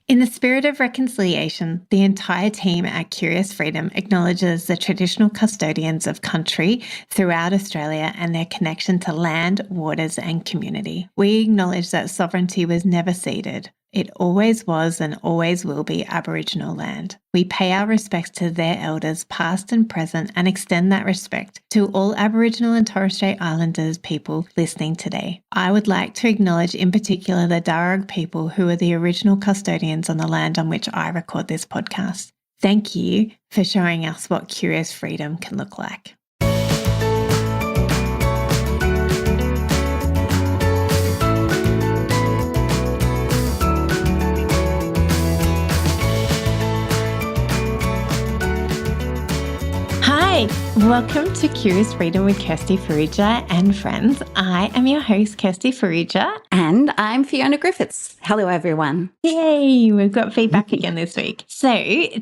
In the spirit of reconciliation, the entire team at Curious Freedom acknowledges the traditional custodians of country throughout Australia and their connection to land, waters, and community. We acknowledge that sovereignty was never ceded. It always was and always will be Aboriginal land. We pay our respects to their elders, past and present, and extend that respect to all Aboriginal and Torres Strait Islanders people listening today. I would like to acknowledge in particular the Darug people who are the original custodians on the land on which I record this podcast. Thank you for showing us what Curious Freedom can look like. Hi, welcome to Curious Freedom with Kirsty Fi and friends. I am your host, Kirsty Fi. And I'm Fiona Griffiths. Hello, everyone. Yay, we've got feedback again this week. So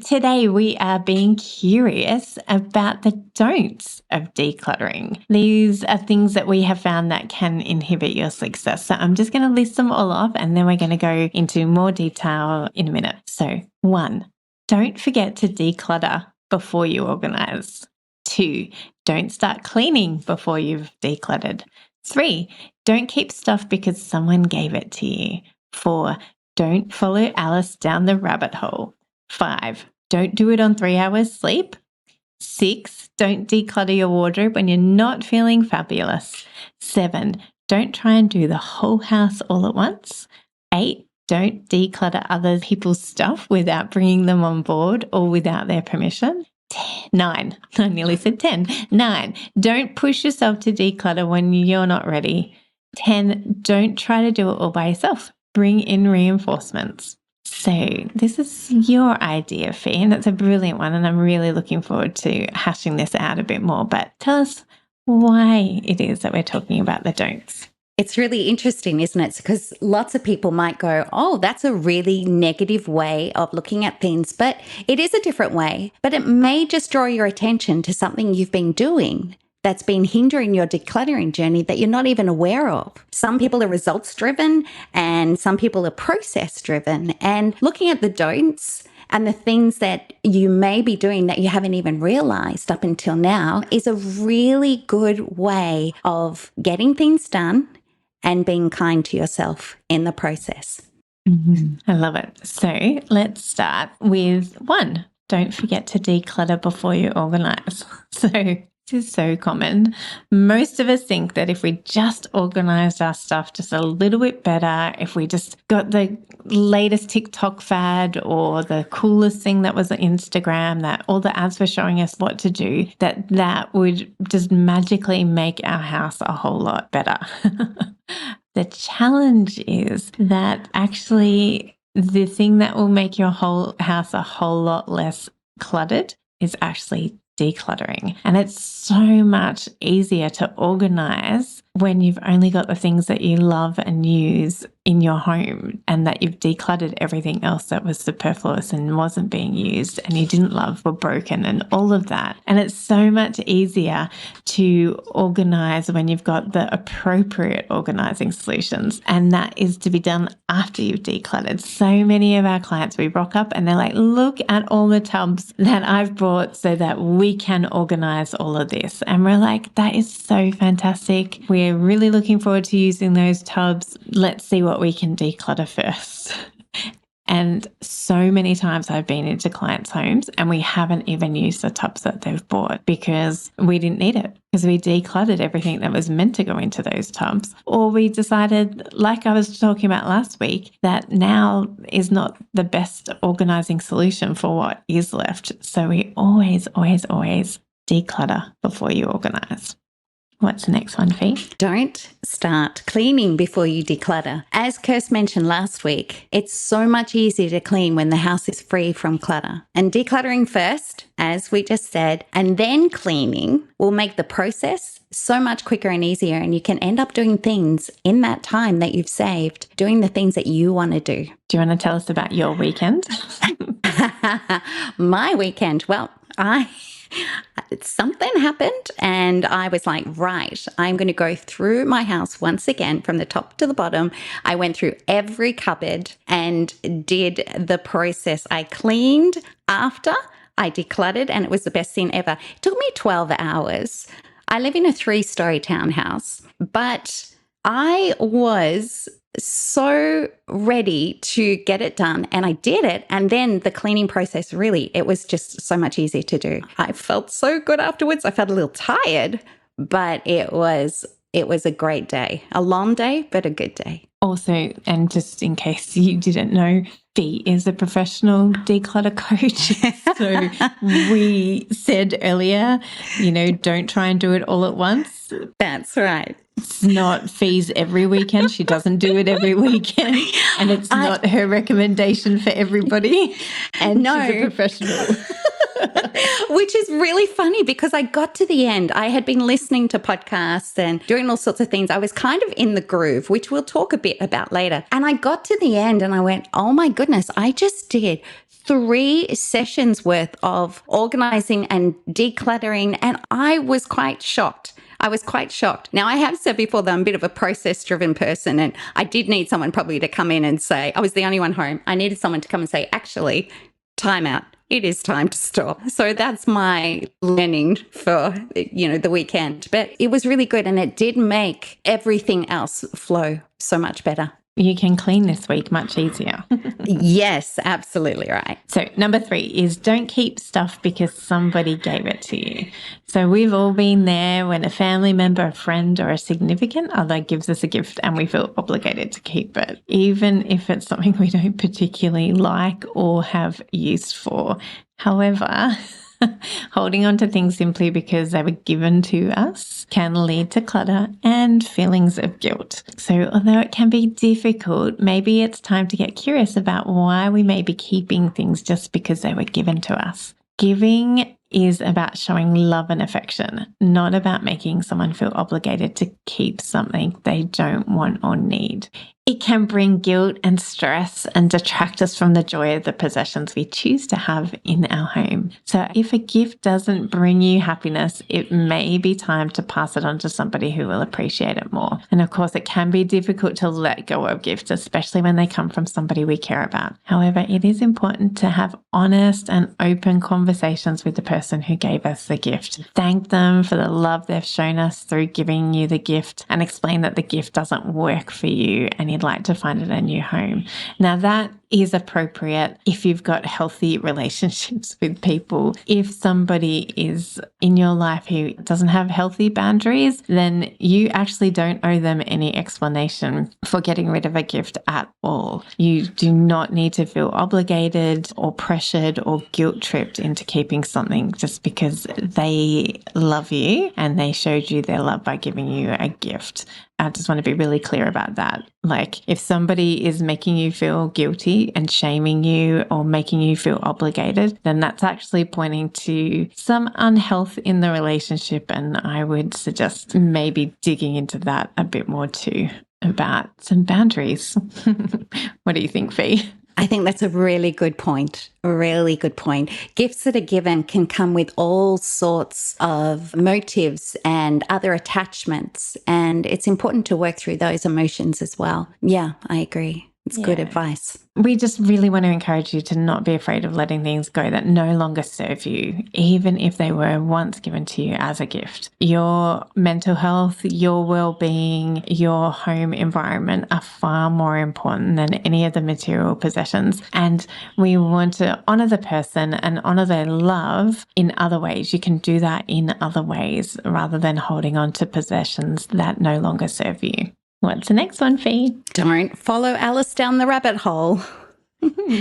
today we are being curious about the don'ts of decluttering. These are things that we have found that can inhibit your success. So I'm just going to list them all off and then we're going to go into more detail in a minute. So 1, don't forget to declutter before you organize. 2, don't start cleaning before you've decluttered. 3, don't keep stuff because someone gave it to you. 4, don't follow Alice down the rabbit hole. 5, don't do it on 3 hours sleep. 6, don't declutter your wardrobe when you're not feeling fabulous. 7, don't try and do the whole house all at once. 8, don't declutter other people's stuff without bringing them on board or without their permission. 9, I nearly said 10. 9, don't push yourself to declutter when you're not ready. 10, don't try to do it all by yourself. Bring in reinforcements. So this is your idea, Fi, and it's a brilliant one, and I'm really looking forward to hashing this out a bit more. But tell us why it is that we're talking about the don'ts. It's really interesting, isn't it? Because lots of people might go, oh, that's a really negative way of looking at things, but it is a different way. But it may just draw your attention to something you've been doing that's been hindering your decluttering journey that you're not even aware of. Some people are results driven and some people are process driven. And looking at the don'ts and the things that you may be doing that you haven't even realized up until now is a really good way of getting things done and being kind to yourself in the process. I love it. So let's start with 1. Don't forget to declutter before you organize. So this is so common. Most of us think that if we just organized our stuff just a little bit better, if we just got the latest TikTok fad or the coolest thing that was on Instagram, that all the ads were showing us what to do, that would just magically make our house a whole lot better. The challenge is that actually the thing that will make your whole house a whole lot less cluttered is actually decluttering. And it's so much easier to organize when you've only got the things that you love and use in your home and that you've decluttered everything else that was superfluous and wasn't being used and you didn't love or broken and all of that. And it's so much easier to organize when you've got the appropriate organizing solutions. And that is to be done after you've decluttered. So many of our clients, we rock up and they're like, look at all the tubs that I've brought so that we can organize all of this. And we're like, that is so fantastic. We're really looking forward to using those tubs. Let's see what we can declutter first. And so many times I've been into clients' homes and we haven't even used the tubs that they've bought because we didn't need it, because we decluttered everything that was meant to go into those tubs. Or we decided, like I was talking about last week, that now is not the best organizing solution for what is left. So we always declutter before you organize. What's the next one, Fi? Don't start cleaning before you declutter. As Kirst mentioned last week, it's so much easier to clean when the house is free from clutter. And decluttering first, as we just said, and then cleaning will make the process so much quicker and easier. And you can end up doing things in that time that you've saved, doing the things that you want to do. Do you want to tell us about your weekend? My weekend? Well, something happened and I was like, right, I'm going to go through my house once again from the top to the bottom. I went through every cupboard and did the process. I cleaned after I decluttered, and it was the best thing ever. It took me 12 hours. I live in a 3-story townhouse, but I was so ready to get it done, and I did it. And then the cleaning process, really, it was just so much easier to do. I felt so good afterwards. I felt a little tired, but it was a great day, a long day, but a good day. Also, and just in case you didn't know, Fi is a professional declutter coach. So we said earlier, don't try and do it all at once. That's right. It's not Fi's every weekend. She doesn't do it every weekend. And it's not her recommendation for everybody. And no. She's a professional. Which is really funny because I got to the end. I had been listening to podcasts and doing all sorts of things. I was kind of in the groove, which we'll talk a bit about later. And I got to the end and I went, oh my goodness, I just did 3 sessions worth of organizing and decluttering. And I was quite shocked. Now, I have said before that I'm a bit of a process-driven person, and I did need someone probably to come in and say, I was the only one home. I needed someone to come and say, actually, time out. It is time to stop. So that's my learning for, the weekend. But it was really good, and it did make everything else flow so much better. You can clean this week much easier. Yes, absolutely right. So number 3 is don't keep stuff because somebody gave it to you. So we've all been there when a family member, a friend, or a significant other gives us a gift and we feel obligated to keep it, even if it's something we don't particularly like or have use for. However, holding on to things simply because they were given to us can lead to clutter and feelings of guilt. So although it can be difficult, maybe it's time to get curious about why we may be keeping things just because they were given to us. Giving is about showing love and affection, not about making someone feel obligated to keep something they don't want or need. It can bring guilt and stress and detract us from the joy of the possessions we choose to have in our home. So if a gift doesn't bring you happiness, it may be time to pass it on to somebody who will appreciate it more. And of course, it can be difficult to let go of gifts, especially when they come from somebody we care about. However, it is important to have honest and open conversations with the person who gave us the gift. Thank them for the love they've shown us through giving you the gift, and explain that the gift doesn't work for you and you'd like to find it a new home. Now, that is appropriate if you've got healthy relationships with people. If somebody is in your life who doesn't have healthy boundaries, then you actually don't owe them any explanation for getting rid of a gift at all. You do not need to feel obligated or pressured or guilt-tripped into keeping something just because they love you and they showed you their love by giving you a gift. I just want to be really clear about that. Like, if somebody is making you feel guilty and shaming you or making you feel obligated, then that's actually pointing to some unhealth in the relationship. And I would suggest maybe digging into that a bit more too, about some boundaries. What do you think, Fi? I think that's a really good point. A really good point. Gifts that are given can come with all sorts of motives and other attachments, and it's important to work through those emotions as well. Yeah, I agree. It's good advice. We just really want to encourage you to not be afraid of letting things go that no longer serve you, even if they were once given to you as a gift. Your mental health, your well-being, your home environment are far more important than any of the material possessions. And we want to honor the person and honor their love in other ways. You can do that in other ways rather than holding on to possessions that no longer serve you. What's the next one, Fi? Don't follow Alice down the rabbit hole.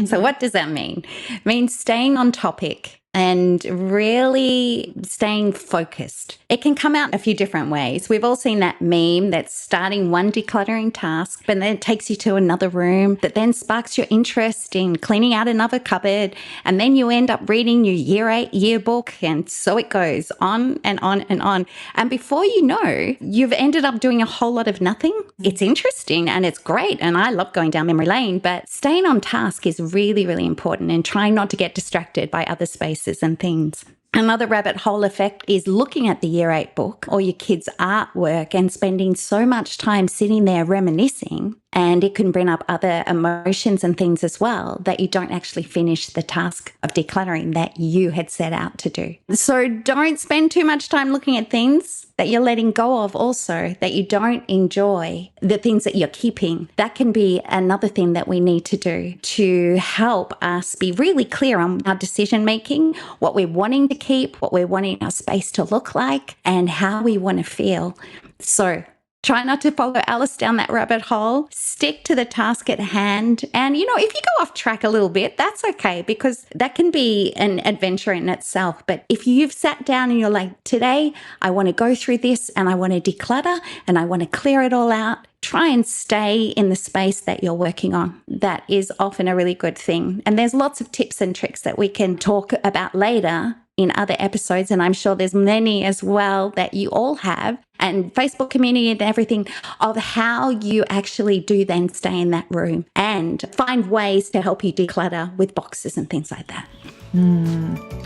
So what does that mean? It means staying on topic and really staying focused. It can come out a few different ways. We've all seen that meme that's starting one decluttering task, but then it takes you to another room that then sparks your interest in cleaning out another cupboard. And then you end up reading your year 8 yearbook. And so it goes on and on and on. And before you know, you've ended up doing a whole lot of nothing. It's interesting and it's great. And I love going down memory lane, but staying on task is really, really important, and trying not to get distracted by other spaces and things. Another rabbit hole effect is looking at the year 8 book or your kids' artwork and spending so much time sitting there reminiscing. And it can bring up other emotions and things as well that you don't actually finish the task of decluttering that you had set out to do. So don't spend too much time looking at things that you're letting go of also, that you don't enjoy, the things that you're keeping. That can be another thing that we need to do to help us be really clear on our decision making, what we're wanting to keep, what we're wanting our space to look like, and how we want to feel. So try not to follow Alice down that rabbit hole. Stick to the task at hand. And, if you go off track a little bit, that's okay, because that can be an adventure in itself. But if you've sat down and you're like, today, I want to go through this and I want to declutter and I want to clear it all out, try and stay in the space that you're working on. That is often a really good thing. And there's lots of tips and tricks that we can talk about later in other episodes, and I'm sure there's many as well that you all have, and Facebook community and everything, of how you actually do then stay in that room and find ways to help you declutter with boxes and things like that.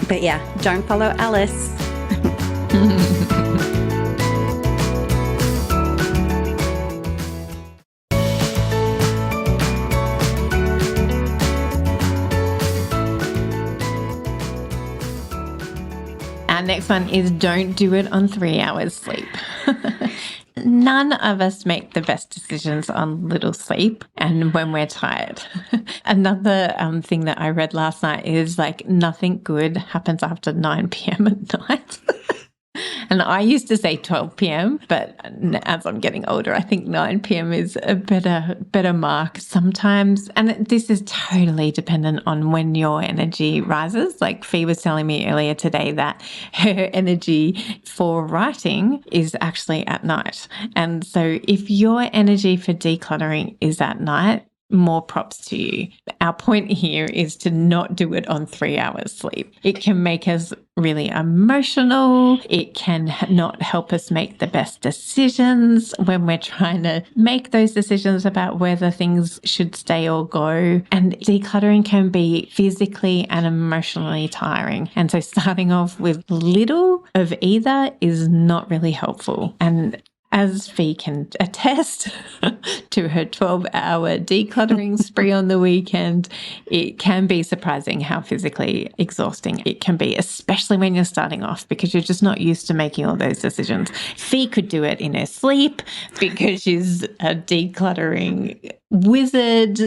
But yeah, don't follow Alice. Our next one is don't do it on 3 hours sleep. None of us make the best decisions on little sleep and when we're tired. Another thing that I read last night is nothing good happens after 9 p.m. at night. And I used to say 12 p.m., but as I'm getting older, I think 9 p.m. is a better mark sometimes. And this is totally dependent on when your energy rises. Like Fi was telling me earlier today that her energy for writing is actually at night. And so if your energy for decluttering is at night, more props to you. Our point here is to not do it on 3 hours sleep. It can make us really emotional. It can not help us make the best decisions when we're trying to make those decisions about whether things should stay or go. And decluttering can be physically and emotionally tiring. And so starting off with little of either is not really helpful. And as Fi can attest to her 12-hour decluttering spree on the weekend, it can be surprising how physically exhausting it can be, especially when you're starting off because you're just not used to making all those decisions. Fi could do it in her sleep because she's a decluttering wizard,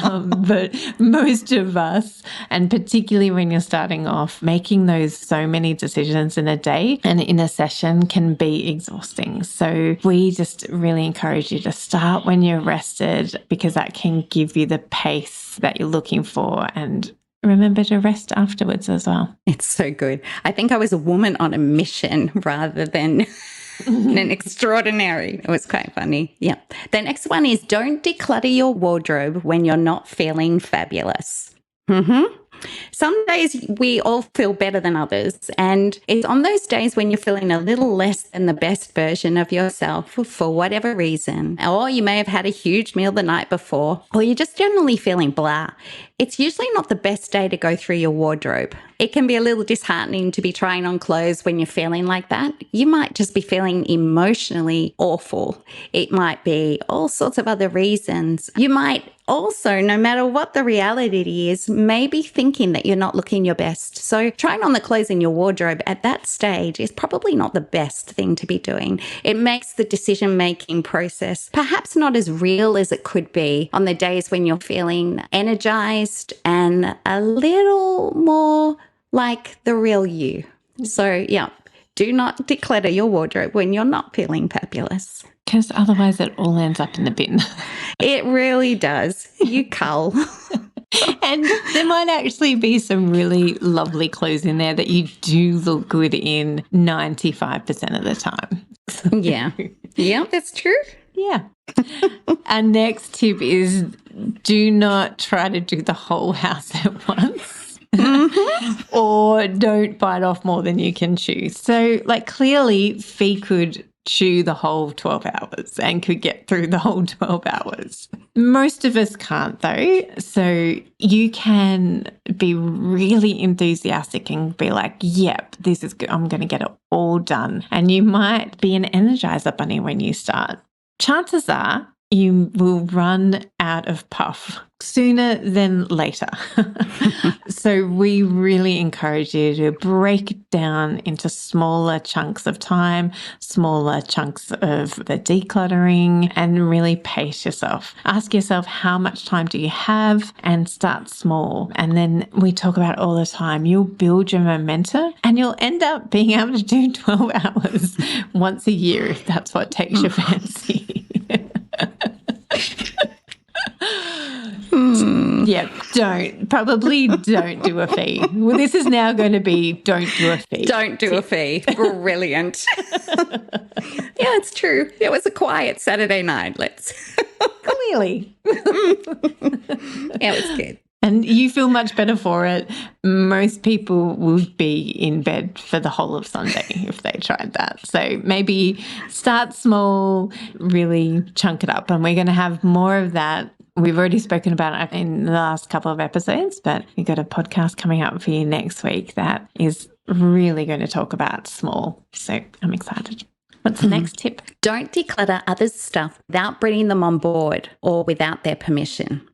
but most of us, and particularly when you're starting off, making those so many decisions in a day and in a session can be exhausting. So we just really encourage you to start when you're rested because that can give you the pace that you're looking for, and remember to rest afterwards as well. It's so good. I think I was a woman on a mission rather than an extraordinary. It was quite funny. Yeah. The next one is don't declutter your wardrobe when you're not feeling fabulous. Some days we all feel better than others, and it's on those days when you're feeling a little less than the best version of yourself for whatever reason, or you may have had a huge meal the night before, or you're just generally feeling blah. It's usually not the best day to go through your wardrobe. It can be a little disheartening to be trying on clothes when you're feeling like that. You might just be feeling emotionally awful. It might be all sorts of other reasons. You might also, no matter what the reality is, maybe thinking that you're not looking your best. So trying on the clothes in your wardrobe at that stage is probably not the best thing to be doing. It makes the decision-making process perhaps not as real as it could be on the days when you're feeling energized and a little more like the real you. So yeah, do not declutter your wardrobe when you're not feeling fabulous. Because otherwise it all ends up in the bin. It really does. You cull. And there might actually be some really lovely clothes in there that you do look good in 95% of the time. Yeah. Yeah, that's true. Yeah. Our next tip is do not try to do the whole house at once. Or don't bite off more than you can chew. So clearly Fi could chew the whole 12 hours and could get through the whole 12 hours. Most of us can't though. So you can be really enthusiastic and be like, yep, this is good. I'm going to get it all done. And you might be an Energizer bunny when you start. Chances are you will run out of puff sooner than later. So we really encourage you to break down into smaller chunks of time, smaller chunks of the decluttering, and really pace yourself. Ask yourself, how much time do you have? And start small. And then we talk about all the time, you'll build your momentum and you'll end up being able to do 12 hours once a year if that's what takes your fancy. Yeah, probably don't do a fee. Well, this is now going to be don't do a fee. Don't do a fee. Brilliant. Yeah, it's true. It was a quiet Saturday night. Clearly. Yeah, it was good. And you feel much better for it. Most people will be in bed for the whole of Sunday if they tried that. So maybe start small, really chunk it up. And we're going to have more of that. We've already spoken about it in the last couple of episodes, but we've got a podcast coming up for you next week that is really going to talk about small. So I'm excited. What's the next tip? Don't declutter others' stuff without bringing them on board or without their permission.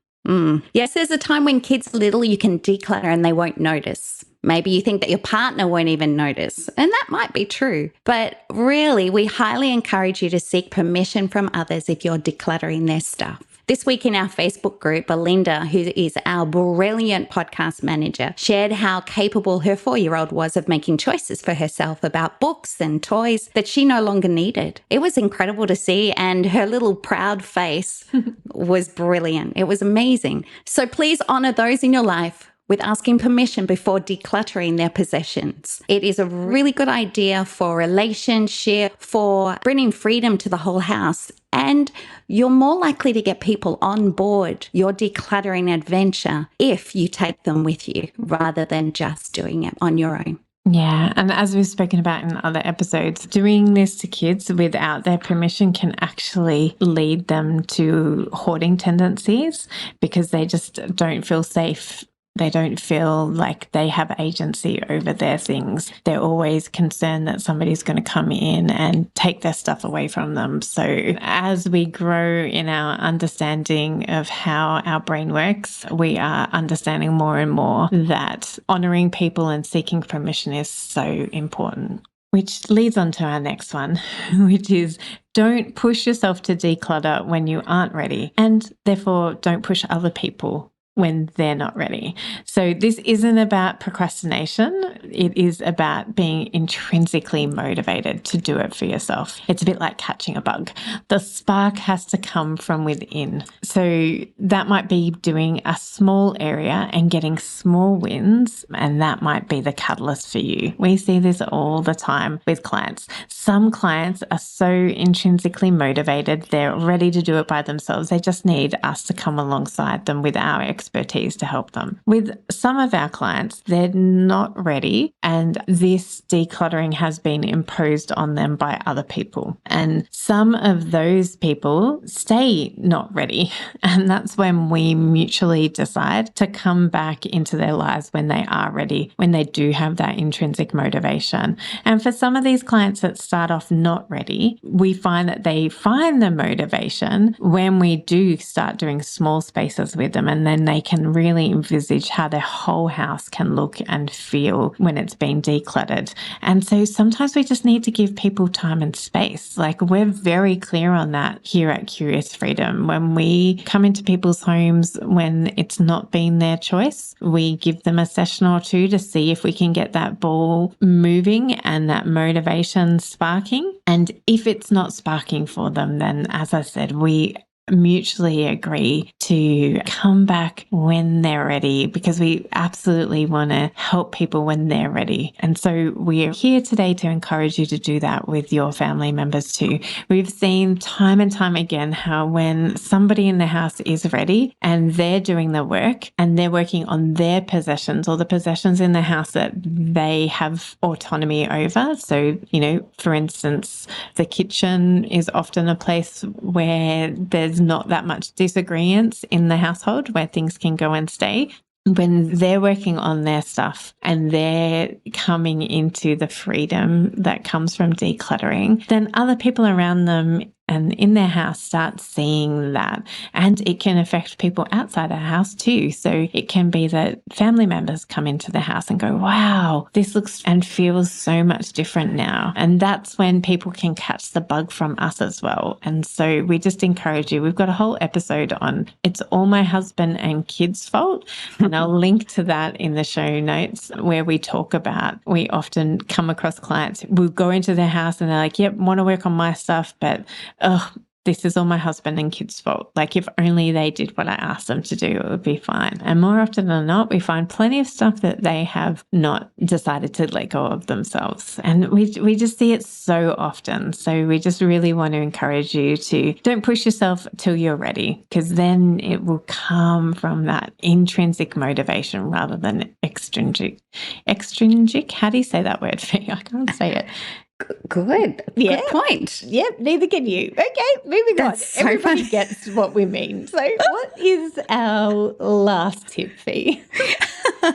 Yes, there's a time when kids are little, you can declutter and they won't notice. Maybe you think that your partner won't even notice, and that might be true. But really, we highly encourage you to seek permission from others if you're decluttering their stuff. This week in our Facebook group, Belinda, who is our brilliant podcast manager, shared how capable her 4-year-old was of making choices for herself about books and toys that she no longer needed. It was incredible to see, and her little proud face was brilliant. It was amazing. So please honor those in your life with asking permission before decluttering their possessions. It is a really good idea for relationship, for bringing freedom to the whole house, and you're more likely to get people on board your decluttering adventure if you take them with you rather than just doing it on your own. Yeah, and as we've spoken about in other episodes, doing this to kids without their permission can actually lead them to hoarding tendencies because they just don't feel safe. They don't feel like they have agency over their things. They're always concerned that somebody's going to come in and take their stuff away from them. So as we grow in our understanding of how our brain works, we are understanding more and more that honoring people and seeking permission is so important. Which leads on to our next one, which is don't push yourself to declutter when you aren't ready, and therefore don't push other people when they're not ready. So this isn't about procrastination. It is about being intrinsically motivated to do it for yourself. It's a bit like catching a bug. The spark has to come from within. So that might be doing a small area and getting small wins, and that might be the catalyst for you. We see this all the time with clients. Some clients are so intrinsically motivated, they're ready to do it by themselves. They just need us to come alongside them with our expertise to help them. With some of our clients, they're not ready, and this decluttering has been imposed on them by other people. And some of those people stay not ready. And that's when we mutually decide to come back into their lives when they are ready, when they do have that intrinsic motivation. And for some of these clients that start off not ready, we find that they find the motivation when we do start doing small spaces with them, and then they can really envisage how their whole house can look and feel when it's been decluttered. And so sometimes we just need to give people time and space. Like, we're very clear on that here at Curious Freedom. When we come into people's homes when it's not been their choice, we give them a session or two to see if we can get that ball moving and that motivation sparking. And if it's not sparking for them, then as I said, we mutually agree to come back when they're ready, because we absolutely want to help people when they're ready. And so we're here today to encourage you to do that with your family members too. We've seen time and time again how when somebody in the house is ready and they're doing the work and they're working on their possessions or the possessions in the house that they have autonomy over. So, for instance, the kitchen is often a place where there's not that much disagreement in the household, where things can go and stay. When they're working on their stuff and they're coming into the freedom that comes from decluttering, then other people around them and in their house start seeing that. And it can affect people outside our house too. So it can be that family members come into the house and go, wow, this looks and feels so much different now. And that's when people can catch the bug from us as well. And so we just encourage you. We've got a whole episode on It's All My Husband and Kids' Fault. And I'll link to that in the show notes, where we talk about, we often come across clients who will go into their house and they're like, yep, want to work on my stuff, but this is all my husband and kids' fault. Like, if only they did what I asked them to do, it would be fine. And more often than not, we find plenty of stuff that they have not decided to let go of themselves. And we just see it so often. So we just really want to encourage you to don't push yourself till you're ready, because then it will come from that intrinsic motivation rather than extrinsic. Extrinsic? How do you say that word, Fee? I can't say it. Good. Yeah. Good point. Yep, neither can you. Okay, moving That's on. so Everybody funny. gets what we mean. So what is our last tip, Fee?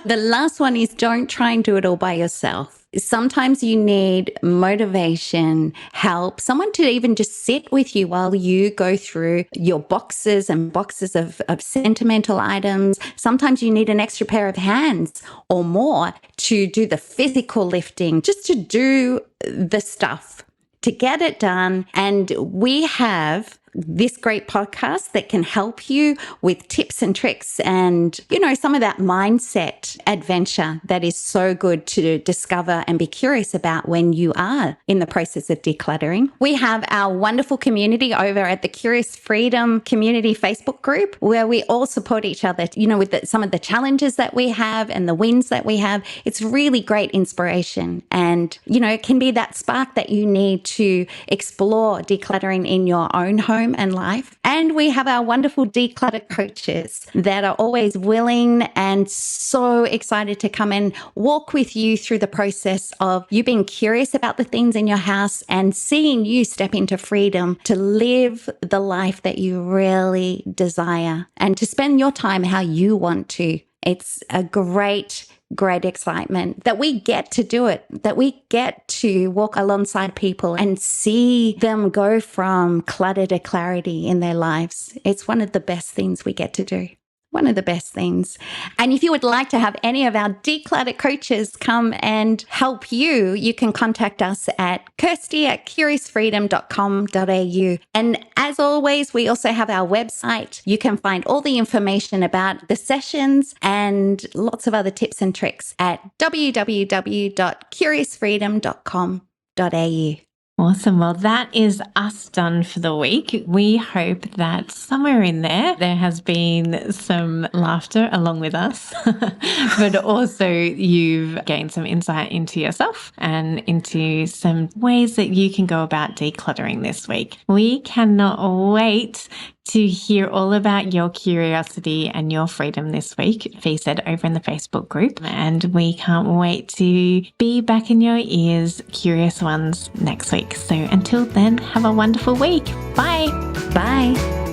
The last one is don't try and do it all by yourself. Sometimes you need motivation, help, someone to even just sit with you while you go through your boxes and boxes of sentimental items. Sometimes you need an extra pair of hands or more to do the physical lifting, just to do the stuff, to get it done. And we have this great podcast that can help you with tips and tricks and, some of that mindset adventure that is so good to discover and be curious about when you are in the process of decluttering. We have our wonderful community over at the Curious Freedom Community Facebook group, where we all support each other, with some of the challenges that we have and the wins that we have. It's really great inspiration. And, it can be that spark that you need to explore decluttering in your own home and life. And we have our wonderful declutter coaches that are always willing and so excited to come and walk with you through the process of you being curious about the things in your house and seeing you step into freedom to live the life that you really desire and to spend your time how you want to. It's a great excitement that we get to do it, that we get to walk alongside people and see them go from clutter to clarity in their lives. It's one of the best things we get to do. One of the best things. And if you would like to have any of our declutter coaches come and help you, you can contact us at kirsty@curiousfreedom.com.au. And as always, we also have our website. You can find all the information about the sessions and lots of other tips and tricks at www.curiousfreedom.com.au. Awesome. Well, that is us done for the week. We hope that somewhere in there has been some laughter along with us, but also you've gained some insight into yourself and into some ways that you can go about decluttering this week. We cannot wait to hear all about your curiosity and your freedom this week, Fee said over in the Facebook group. And we can't wait to be back in your ears, curious ones, next week. So until then, have a wonderful week. Bye. Bye.